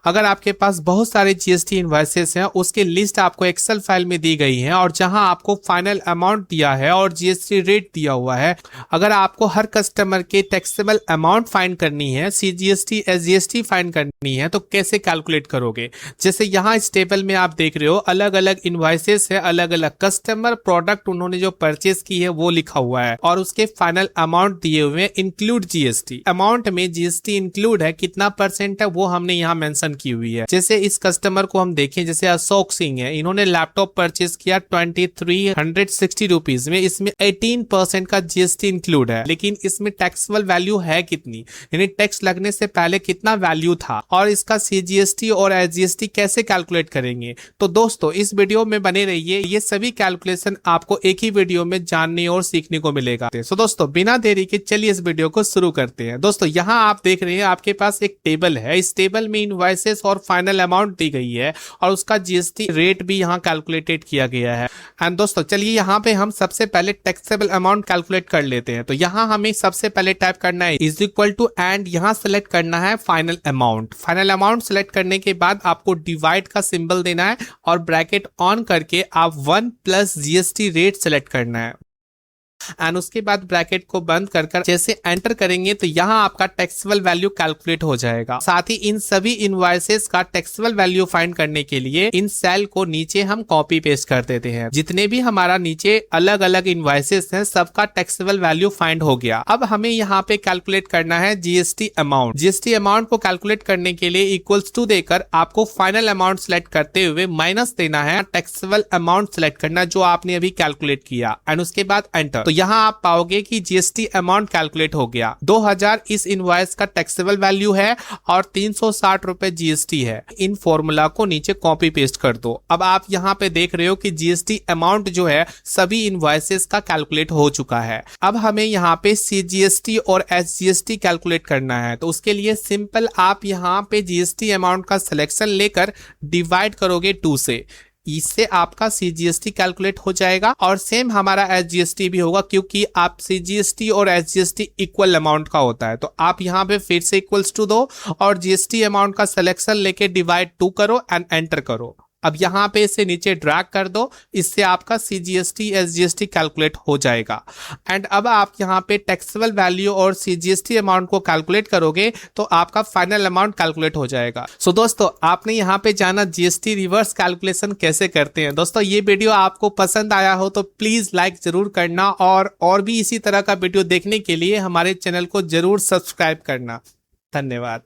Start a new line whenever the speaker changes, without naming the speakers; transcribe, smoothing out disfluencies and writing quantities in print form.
अगर आपके पास बहुत सारे जीएसटी इनवॉइसेस हैं, उसकी लिस्ट आपको एक्सेल फाइल में दी गई है और जहां आपको फाइनल अमाउंट दिया है और जीएसटी रेट दिया हुआ है। अगर आपको हर कस्टमर के टैक्सेबल अमाउंट फाइंड करनी है, सीजीएसटी एसजीएसटी फाइंड करनी है, तो कैसे कैलकुलेट करोगे? जैसे यहाँ इस टेबल में आप देख रहे हो, अलग अलग इनवॉइसेस है, अलग अलग कस्टमर, प्रोडक्ट उन्होंने जो परचेस की है वो लिखा हुआ है और उसके फाइनल अमाउंट दिए हुए हैं, इंक्लूड जीएसटी। अमाउंट में जीएसटी इंक्लूड है, कितना परसेंट है वो हमने यहाँ मेंशन की हुई है। जैसे इस कस्टमर को हम देखें, जैसे अशोक सिंह है, इन्होंने लैपटॉप परचेस किया 2360 रुपीज में, इसमें 18% का जीएसटी इंक्लूड है। लेकिन इसमें टैक्सेबल वैल्यू है कितनी, यानी टैक्स लगने से पहले कितना वैल्यू था, और इसका सीजीएसटी और एसजीएसटी कैसे कैलकुलेट करेंगे? तो दोस्तों इस वीडियो में बने रहिए, ये सभी कैलकुलेशन आपको एक ही वीडियो में जानने और सीखने को मिलेगा। तो दोस्तों बिना देरी के चलिए इस वीडियो को शुरू करते हैं। दोस्तों यहाँ आप देख रहे हैं, आपके पास एक टेबल है, इस टेबल में इनवॉइसेस और फाइनल अमाउंट दी गई है और उसका जीएसटी रेट भी यहाँ कैलकुलेटेड किया गया है। एंड दोस्तों चलिए यहाँ पे हम सबसे पहले टैक्सेबल अमाउंट कैलकुलेट कर लेते हैं। तो यहाँ हमें सबसे पहले टाइप करना है इज इक्वल टू एंड यहाँ सेलेक्ट करना है final amount. Final amount select करने के बाद आपको डिवाइड का सिंबल देना है और ब्रैकेट ऑन करके आप 1 प्लस जीएसटी रेट सेलेक्ट करना है एंड उसके बाद ब्रैकेट को बंद कर जैसे एंटर करेंगे तो यहाँ आपका टैक्सेबल वैल्यू कैलकुलेट हो जाएगा। साथ ही इन सभी इनवॉइसेस का टैक्सेबल वैल्यू फाइंड करने के लिए इन सेल को नीचे हम कॉपी पेस्ट कर देते हैं। जितने भी हमारा नीचे अलग अलग इनवॉइसेस हैं, सबका टैक्सेबल वैल्यू फाइंड हो गया। अब हमें यहाँ पे कैलकुलेट करना है जीएसटी अमाउंट। जीएसटी अमाउंट को कैलकुलेट करने के लिए इक्वल्स टू देकर आपको फाइनल अमाउंट सेलेक्ट करते हुए माइनस देना है, टैक्सेबल अमाउंट सेलेक्ट करना जो आपने अभी कैलकुलेट किया एंड उसके बाद एंटर। तो यहाँ आप पाओगे कि जीएसटी अमाउंट कैलकुलेट हो गया। 2000 इस इनवॉइस का टैक्सेबल वैल्यू है और 360 रुपए जीएसटी है। इन फॉर्मूला को नीचे कॉपी पेस्ट कर दो। अब आप यहाँ पे देख रहे हो कि जीएसटी अमाउंट जो है सभी इनवॉइसेस का कैलकुलेट हो चुका है। अब हमें यहाँ पे सीजीएसटी और एसजीएसटी कैलकुलेट करना है। तो उसके लिए सिंपल आप यहाँ पे जीएसटी अमाउंट का सिलेक्शन लेकर डिवाइड करोगे 2 से, इससे आपका सीजीएसटी कैलकुलेट हो जाएगा और सेम हमारा एसजीएसटी भी होगा, क्योंकि आप सीजीएसटी और एसजीएसटी इक्वल अमाउंट का होता है। तो आप यहाँ पे फिर से इक्वल्स टू दो और जीएसटी अमाउंट का सिलेक्शन लेके डिवाइड 2 करो एंड एंटर करो। अब यहाँ पे इसे नीचे ड्रैग कर दो, इससे आपका सीजीएसटी एसजीएसटी कैलकुलेट हो जाएगा। एंड अब आप यहाँ पे टैक्सेबल वैल्यू और सीजीएसटी अमाउंट को कैलकुलेट करोगे तो आपका फाइनल अमाउंट कैलकुलेट हो जाएगा। सो दोस्तों आपने यहाँ पे जाना जीएसटी रिवर्स कैलकुलेशन कैसे करते हैं। दोस्तों ये वीडियो आपको पसंद आया हो तो प्लीज लाइक जरूर करना और भी इसी तरह का वीडियो देखने के लिए हमारे चैनल को जरूर सब्सक्राइब करना। धन्यवाद।